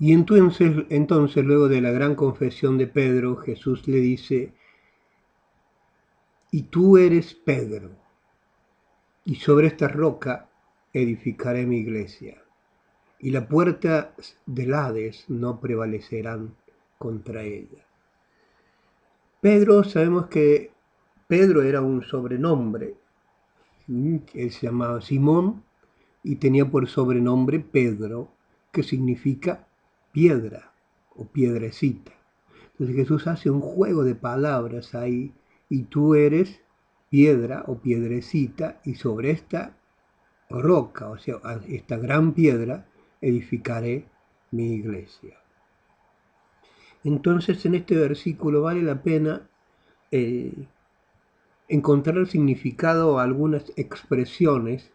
Y entonces, luego de la gran confesión de Pedro, Jesús le dice, y tú eres Pedro, y sobre esta roca edificaré mi iglesia, y las puertas del Hades no prevalecerán contra ella. Pedro, sabemos que Pedro era un sobrenombre, él se llamaba Simón y tenía por sobrenombre Pedro, que significa piedra o piedrecita. Entonces Jesús hace un juego de palabras ahí, y tú eres piedra o piedrecita, y sobre esta roca, o sea, esta gran piedra, edificaré mi iglesia. Entonces en este versículo vale la pena encontrar el significado a algunas expresiones.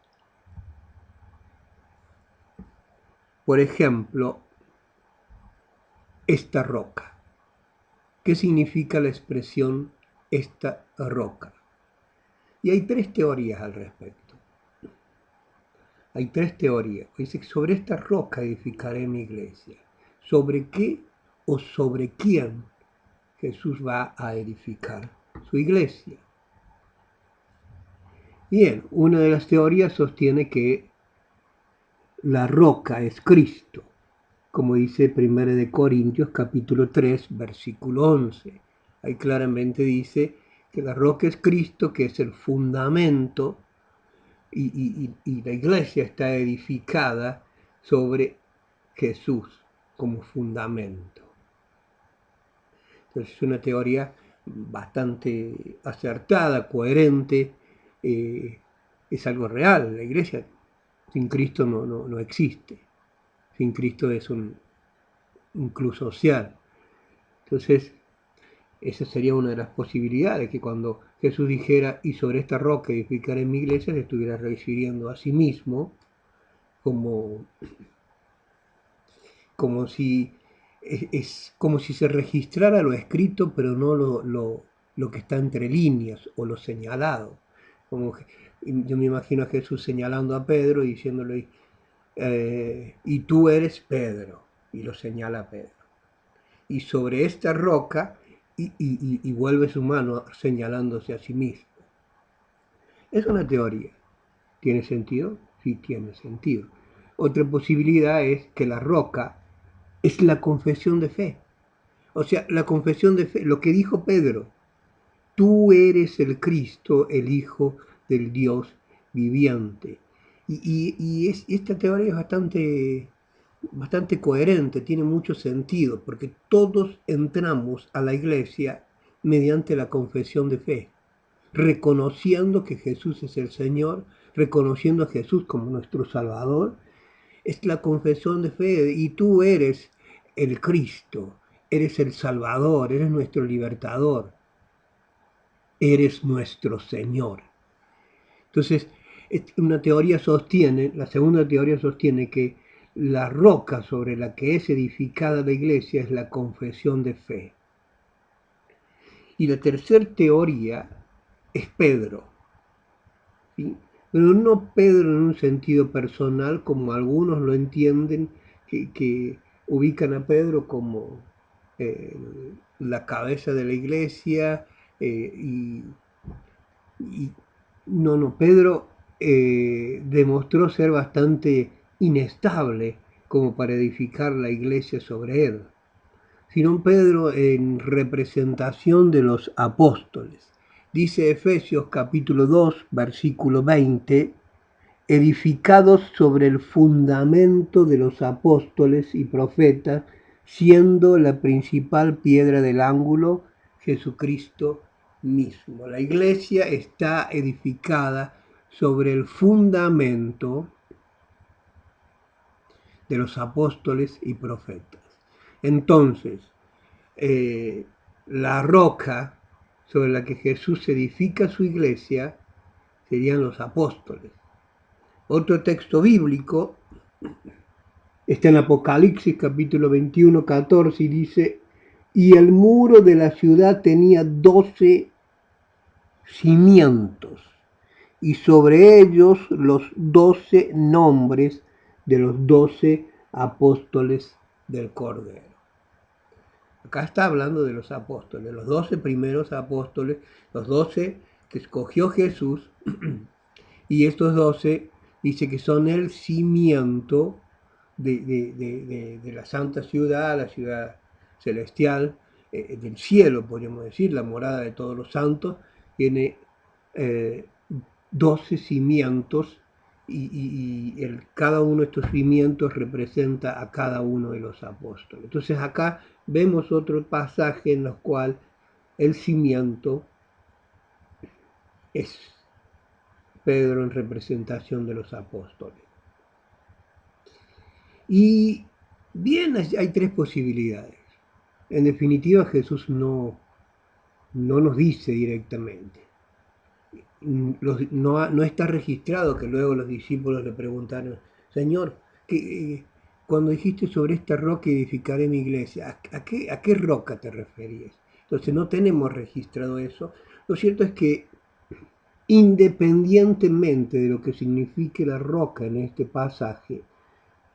Por ejemplo, esta roca. ¿Qué significa la expresión esta roca? Y hay tres teorías al respecto. Hay tres teorías. Dice que sobre esta roca edificaré mi iglesia. ¿Sobre qué o sobre quién Jesús va a edificar su iglesia? Bien, una de las teorías sostiene que la roca es Cristo, como dice 1 Corintios capítulo 3, versículo 11. Ahí claramente dice que la roca es Cristo, que es el fundamento, y la iglesia está edificada sobre Jesús como fundamento. Entonces es una teoría bastante acertada, coherente, es algo real. La iglesia sin Cristo no existe. Sin Cristo es un club social. Entonces, esa sería una de las posibilidades, que cuando Jesús dijera, y sobre esta roca edificaré mi iglesia, se estuviera refiriendo a sí mismo como si es como si se registrara lo escrito, pero no lo que está entre líneas o lo señalado. Como yo me imagino a Jesús señalando a Pedro y diciéndole, y tú eres Pedro, y lo señala a Pedro. Y sobre esta roca, y vuelve su mano señalándose a sí mismo. Es una teoría. ¿Tiene sentido? Sí, tiene sentido. Otra posibilidad es que la roca es la confesión de fe. O sea, la confesión de fe, lo que dijo Pedro, tú eres el Cristo, el Hijo del Dios viviente. Esta teoría es bastante coherente, tiene mucho sentido, porque todos entramos a la iglesia mediante la confesión de fe, reconociendo que Jesús es el Señor, reconociendo a Jesús como nuestro Salvador. Es la confesión de fe, y tú eres el Cristo, eres el Salvador, eres nuestro libertador, eres nuestro Señor. Entonces, la segunda teoría sostiene que la roca sobre la que es edificada la iglesia es la confesión de fe. Y la tercera teoría es Pedro, ¿sí? Pero no Pedro en un sentido personal, como algunos lo entienden, que ubican a Pedro como eh, la cabeza de la iglesia, y no, Pedro demostró ser bastante inestable como para edificar la iglesia sobre él, sino Pedro en representación de los apóstoles. Dice Efesios capítulo 2, versículo 20, edificados sobre el fundamento de los apóstoles y profetas, siendo la principal piedra del ángulo Jesucristo mismo. La iglesia está edificada sobre el fundamento de los apóstoles y profetas. Entonces, la roca sobre la que Jesús edifica su iglesia serían los apóstoles. Otro texto bíblico está en Apocalipsis capítulo 21, 14, y dice, y el muro de la ciudad tenía 12 cimientos, y sobre ellos los 12 nombres de los 12 apóstoles del Cordero. Acá está hablando de los apóstoles, los 12 primeros apóstoles, los 12 que escogió Jesús, y estos 12 dice que son el cimiento de la santa ciudad, la ciudad celestial, del cielo, podríamos decir, la morada de todos los santos, tiene eh, 12 cimientos y cada uno de estos cimientos representa a cada uno de los apóstoles. Entonces acá vemos otro pasaje en el cual el cimiento es Pedro en representación de los apóstoles. Y bien, hay tres posibilidades. En definitiva, Jesús no nos dice directamente. No está registrado que luego los discípulos le preguntaron, Señor, cuando dijiste sobre esta roca edificaré mi iglesia, ¿a qué roca te referías? Entonces no tenemos registrado eso. Lo cierto es que independientemente de lo que signifique la roca en este pasaje,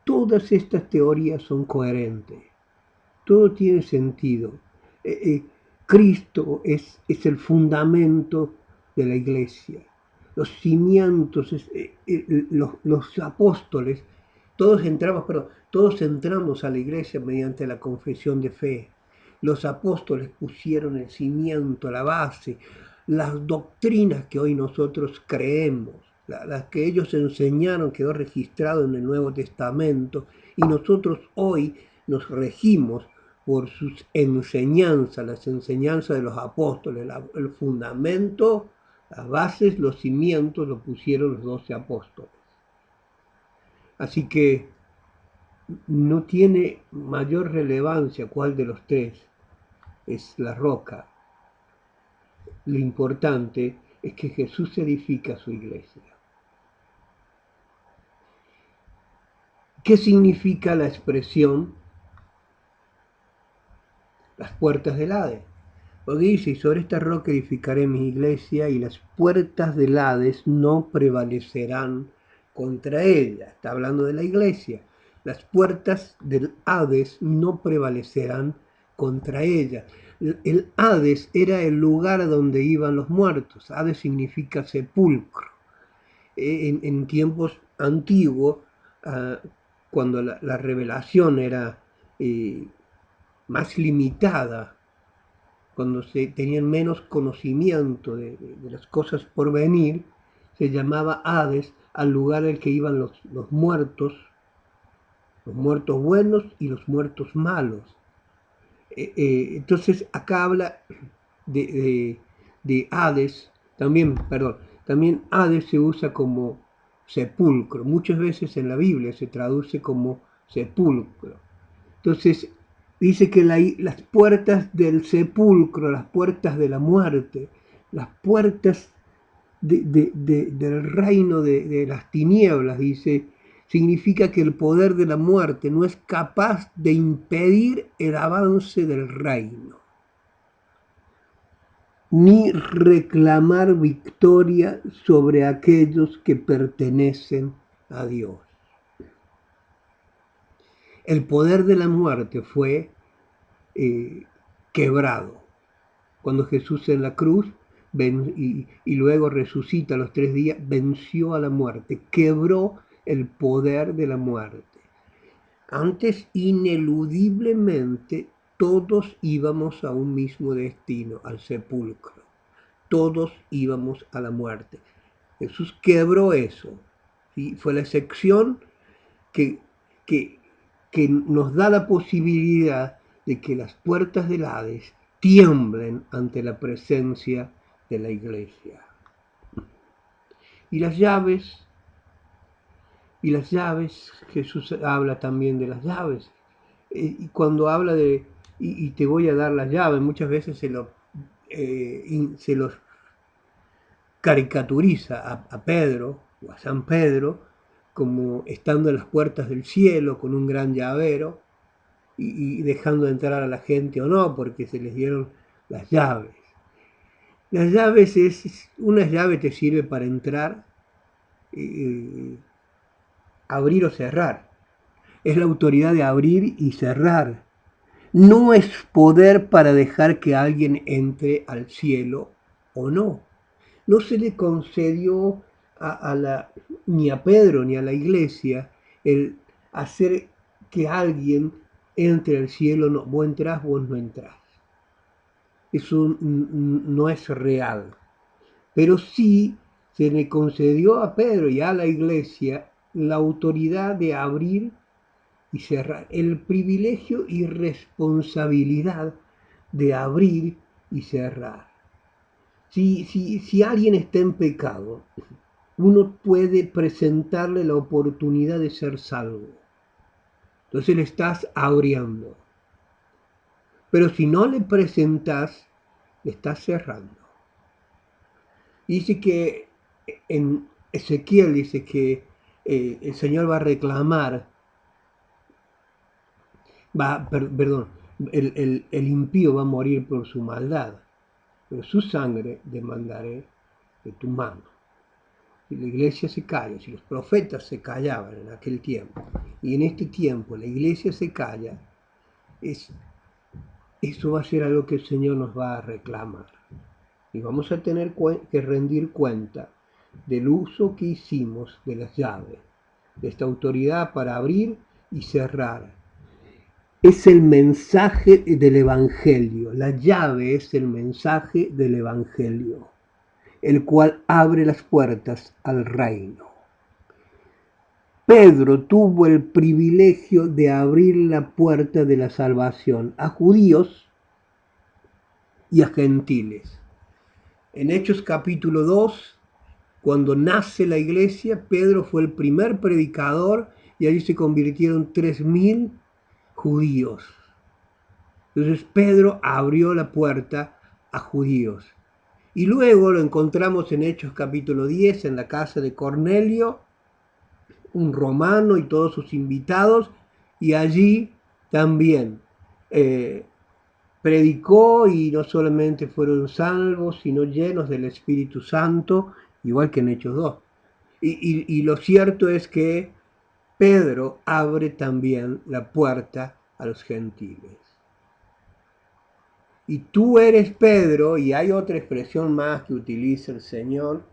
todas estas teorías son coherentes, todo tiene sentido. Cristo es el fundamento de la iglesia, los cimientos, los apóstoles, todos entramos a la iglesia mediante la confesión de fe. Los apóstoles pusieron el cimiento, la base, las doctrinas que hoy nosotros creemos, las que ellos enseñaron quedó registrado en el Nuevo Testamento y nosotros hoy nos regimos por sus enseñanzas, las enseñanzas de los apóstoles, el fundamento, las bases, los cimientos lo pusieron los 12 apóstoles. Así que no tiene mayor relevancia cuál de los tres es la roca. Lo importante es que Jesús edifica su iglesia. ¿Qué significa la expresión las puertas del Hades? Porque dice, y sobre esta roca edificaré mi iglesia y las puertas del Hades no prevalecerán contra ella. Está hablando de la iglesia. Las puertas del Hades no prevalecerán contra ella. El Hades era el lugar donde iban los muertos. Hades significa sepulcro. En tiempos antiguos, cuando la revelación era más limitada, cuando se tenían menos conocimiento de las cosas por venir, se llamaba Hades al lugar al que iban los muertos buenos y los muertos malos. Entonces acá habla de Hades, también Hades se usa como sepulcro, muchas veces en la Biblia se traduce como sepulcro. Entonces dice que las puertas del sepulcro, las puertas de la muerte, las puertas del reino de las tinieblas, dice, significa que el poder de la muerte no es capaz de impedir el avance del reino, ni reclamar victoria sobre aquellos que pertenecen a Dios. El poder de la muerte fue quebrado. Cuando Jesús en la cruz y luego resucita a los 3 días, venció a la muerte, quebró el poder de la muerte. Antes, ineludiblemente, todos íbamos a un mismo destino, al sepulcro. Todos íbamos a la muerte. Jesús quebró eso. ¿Sí? Fue la excepción que nos da la posibilidad de que las puertas del Hades tiemblen ante la presencia de la iglesia. Y las llaves, Jesús habla también de las llaves. Y cuando habla de, y te voy a dar las llaves, muchas veces se los caricaturiza a Pedro o a San Pedro como estando en las puertas del cielo con un gran llavero y dejando entrar a la gente o no, porque se les dieron las llaves. Las llaves una llave te sirve para entrar, abrir o cerrar. es la autoridad de abrir y cerrar. No es poder para dejar que alguien entre al cielo o no. No se le concedió ni a Pedro ni a la iglesia el hacer que alguien entre al cielo, no, vos entrás, vos no entrás. Eso no es real. Pero sí se le concedió a Pedro y a la iglesia la autoridad de abrir y cerrar, el privilegio y responsabilidad de abrir y cerrar. Si alguien está en pecado, uno puede presentarle la oportunidad de ser salvo. Entonces le estás abriendo. Pero si no le presentas, le estás cerrando. Dice que en Ezequiel dice que el Señor va a reclamar, perdón, el impío va a morir por su maldad, pero su sangre demandaré de tu mano. Si la iglesia se calla, si los profetas se callaban en aquel tiempo, y en este tiempo la iglesia se calla, eso va a ser algo que el Señor nos va a reclamar. Y vamos a tener que rendir cuenta del uso que hicimos de las llaves, de esta autoridad para abrir y cerrar. Es el mensaje del Evangelio, la llave es el mensaje del Evangelio, el cual abre las puertas al reino. Pedro tuvo el privilegio de abrir la puerta de la salvación a judíos y a gentiles. En Hechos capítulo 2, cuando nace la iglesia, Pedro fue el primer predicador y allí se convirtieron 3.000 judíos. Entonces Pedro abrió la puerta a judíos. Y luego lo encontramos en Hechos capítulo 10, en la casa de Cornelio, un romano y todos sus invitados, y allí también predicó y no solamente fueron salvos, sino llenos del Espíritu Santo, igual que en Hechos 2. Y lo cierto es que Pedro abre también la puerta a los gentiles. Y tú eres Pedro, y hay otra expresión más que utiliza el Señor,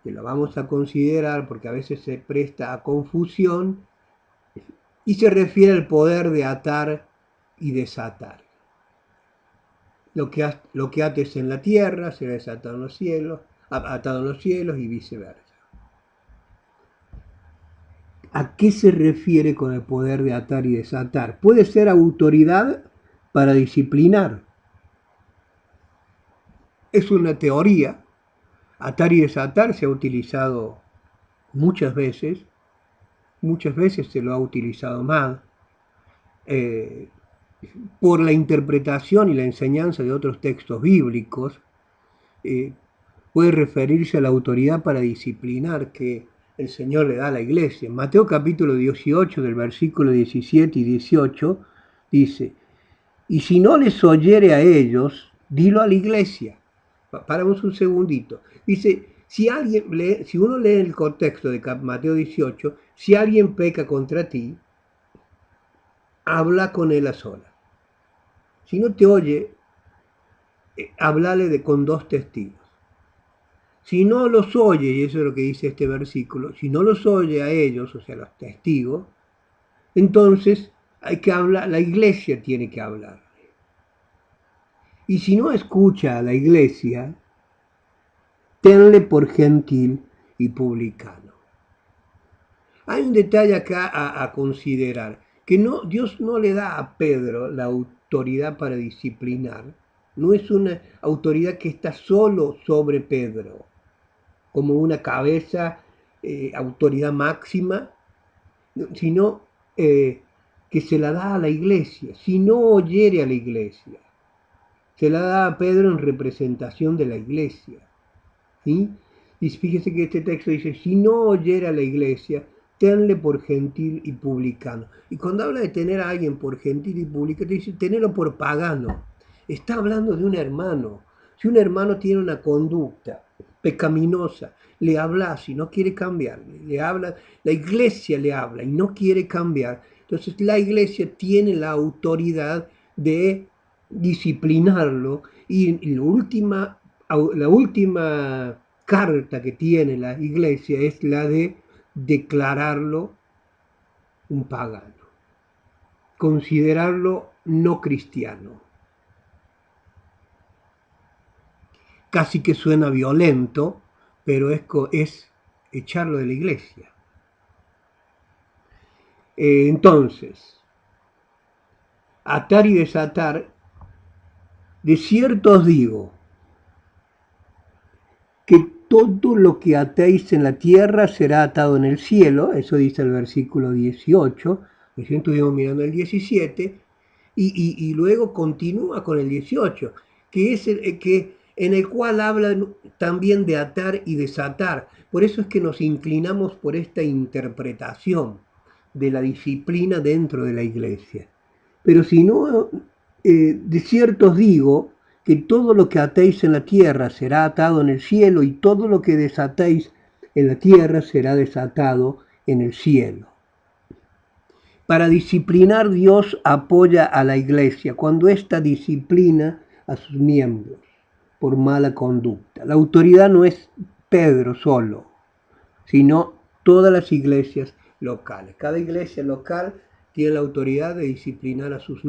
que la vamos a considerar porque a veces se presta a confusión, y se refiere al poder de atar y desatar. Lo que ates en la tierra será desatado en los cielos, atado en los cielos y viceversa. ¿A qué se refiere con el poder de atar y desatar? Puede ser autoridad para disciplinar. Es una teoría. Atar y desatar se ha utilizado muchas veces se lo ha utilizado mal, por la interpretación y la enseñanza de otros textos bíblicos. Puede referirse a la autoridad para disciplinar que el Señor le da a la iglesia. En Mateo capítulo 18, del versículo 17 y 18, dice: y si no les oyere a ellos, dilo a la iglesia. Paramos un segundito. Dice, si uno lee el contexto de Mateo 18, si alguien peca contra ti, habla con él a solas. Si no te oye, háblale con 2 testigos. Si no los oye, y eso es lo que dice este versículo, si no los oye a ellos, o sea, los testigos, entonces hay que hablar, la iglesia tiene que hablar. Y si no escucha a la iglesia, tenle por gentil y publicano. Hay un detalle acá a considerar, que Dios no le da a Pedro la autoridad para disciplinar, no es una autoridad que está solo sobre Pedro, como una cabeza, autoridad máxima, sino que se la da a la iglesia, si no oyere a la iglesia. Se la da a Pedro en representación de la iglesia. ¿Sí? Y fíjese que este texto dice, si no oyera a la iglesia, tenle por gentil y publicano. Y cuando habla de tener a alguien por gentil y publicano, dice, tenerlo por pagano. Está hablando de un hermano. Si un hermano tiene una conducta pecaminosa, le habla si no quiere cambiar, le habla, la iglesia le habla y no quiere cambiar, Entonces la iglesia tiene la autoridad de disciplinarlo y la última carta que tiene la iglesia es la de declararlo un pagano, considerarlo no cristiano. Casi que suena violento, pero es echarlo de la iglesia. Entonces, atar y desatar, de cierto os digo, que todo lo que atéis en la tierra será atado en el cielo, eso dice el versículo 18, recién estuvimos mirando el 17, y luego continúa con el 18, que es en el cual habla también de atar y desatar. Por eso es que nos inclinamos por esta interpretación de la disciplina dentro de la iglesia. Pero si no, de cierto os digo que todo lo que atéis en la tierra será atado en el cielo y todo lo que desatéis en la tierra será desatado en el cielo. Para disciplinar, Dios apoya a la iglesia cuando ésta disciplina a sus miembros por mala conducta. La autoridad no es Pedro solo, sino todas las iglesias locales. Cada iglesia local tiene la autoridad de disciplinar a sus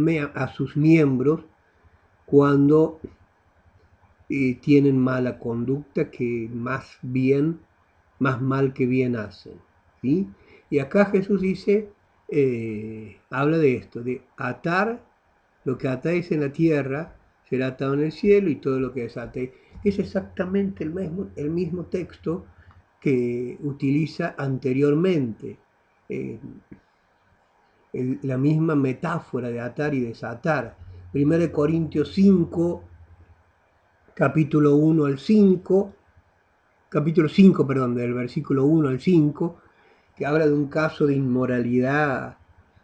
miembros cuando tienen mala conducta, que más mal que bien hacen. ¿Sí? Y acá Jesús dice, habla de esto, de atar lo que atáis en la tierra será atado en el cielo y todo lo que desatéis. Es exactamente el mismo texto que utiliza anteriormente, la misma metáfora de atar y desatar. 1 Corintios 5, capítulo 1 al 5, capítulo 5, perdón, del versículo 1 al 5, que habla de un caso de inmoralidad.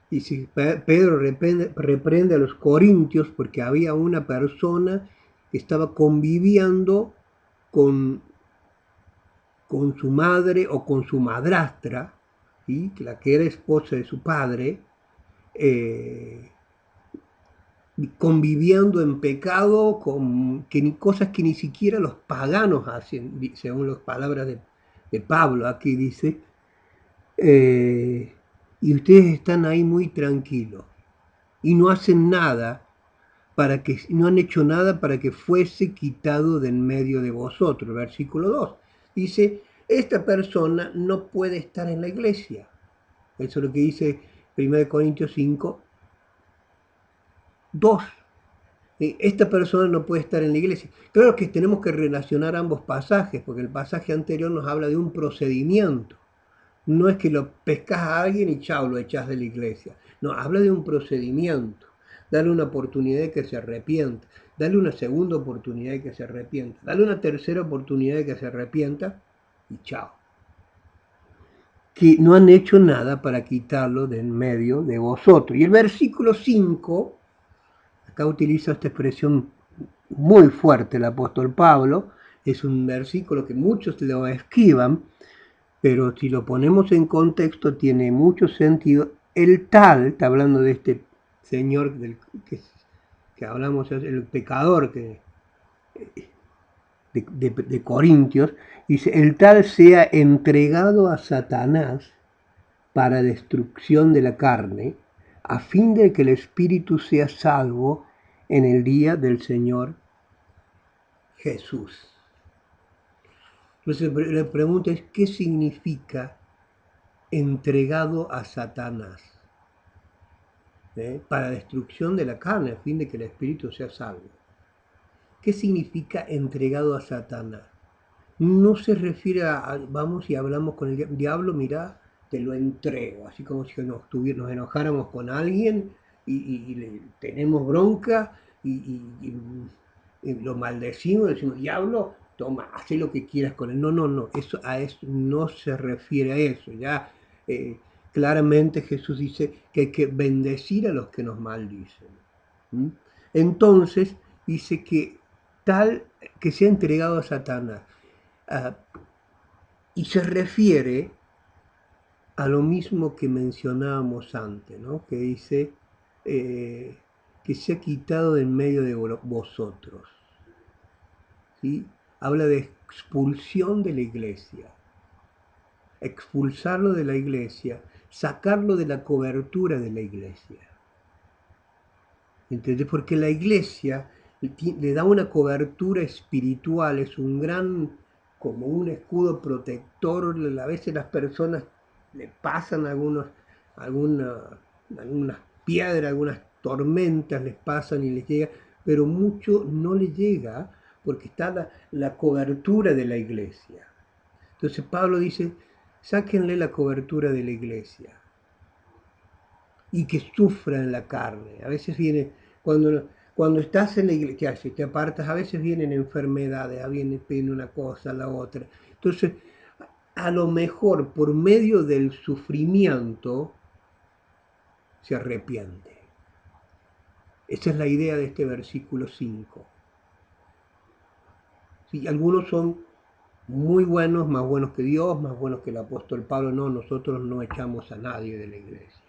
Y si Pedro reprende a los corintios porque había una persona que estaba conviviendo con, con su madre o con su madrastra, ¿sí? La que era esposa de su padre, eh, conviviendo en pecado con cosas que ni siquiera los paganos hacen, según las palabras de Pablo, aquí dice, y ustedes están ahí muy tranquilos y no hacen nada no han hecho nada para que fuese quitado de en medio de vosotros. Versículo 2 dice, esta persona no puede estar en la iglesia. Eso es lo que dice 1 Corintios 5, 2. Esta persona no puede estar en la iglesia. Claro que tenemos que relacionar ambos pasajes, porque el pasaje anterior nos habla de un procedimiento. No es que lo pescas a alguien y chao, lo echas de la iglesia. No, habla de un procedimiento. Dale una oportunidad de que se arrepienta. Dale una segunda oportunidad de que se arrepienta. Dale una tercera oportunidad de que se arrepienta y chao. Que no han hecho nada para quitarlo de en medio de vosotros. Y el versículo 5, acá utiliza esta expresión muy fuerte el apóstol Pablo, es un versículo que muchos lo esquivan, pero si lo ponemos en contexto tiene mucho sentido. El tal, está hablando de este señor que hablamos, el pecador de Corintios, dice, el tal sea entregado a Satanás para destrucción de la carne, a fin de que el espíritu sea salvo en el día del Señor Jesús. Entonces la pregunta es, ¿qué significa entregado a Satanás? Para destrucción de la carne, a fin de que el espíritu sea salvo. ¿Qué significa entregado a Satanás? No se refiere a vamos y hablamos con el diablo, mirá, te lo entrego, así como si nos enojáramos con alguien y le tenemos bronca y lo maldecimos, decimos, diablo, toma, haz lo que quieras con él. No, eso no se refiere a eso. Ya claramente Jesús dice que hay que bendecir a los que nos maldicen. ¿Mm? Entonces dice que tal que sea entregado a Satanás. Y se refiere a lo mismo que mencionábamos antes, ¿no? Que dice que se ha quitado de en medio de vosotros, ¿sí? Habla de expulsión de la iglesia, expulsarlo de la iglesia, sacarlo de la cobertura de la iglesia. ¿Entendés? Porque la iglesia le da una cobertura espiritual, es un gran, como un escudo protector. A veces las personas le pasan alguna, algunas piedras, algunas tormentas les pasan y les llega, pero mucho no le llega porque está la cobertura de la iglesia. Entonces Pablo dice, sáquenle la cobertura de la iglesia y que sufra en la carne. A veces viene, cuando estás en la iglesia, si te apartas, a veces vienen enfermedades, viene una cosa, la otra. Entonces, a lo mejor por medio del sufrimiento se arrepiente. Esa es la idea de este versículo 5. ¿Sí? Algunos son muy buenos, más buenos que Dios, más buenos que el apóstol Pablo. No, nosotros no echamos a nadie de la iglesia.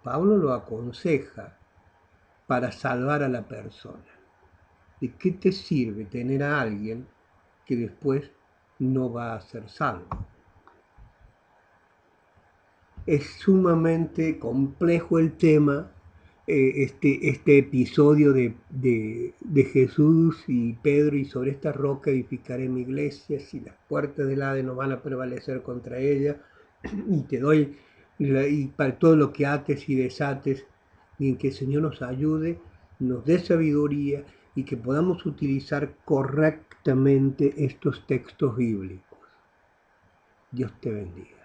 Pablo lo aconseja para salvar a la persona. ¿De qué te sirve tener a alguien que después no va a ser salvo? Es sumamente complejo el tema, este episodio de Jesús y Pedro, y sobre esta roca edificaré mi iglesia, si las puertas del Hades no van a prevalecer contra ella, y te doy, y para todo lo que ates y desates, y en que el Señor nos ayude, nos dé sabiduría y que podamos utilizar correctamente estos textos bíblicos. Dios te bendiga.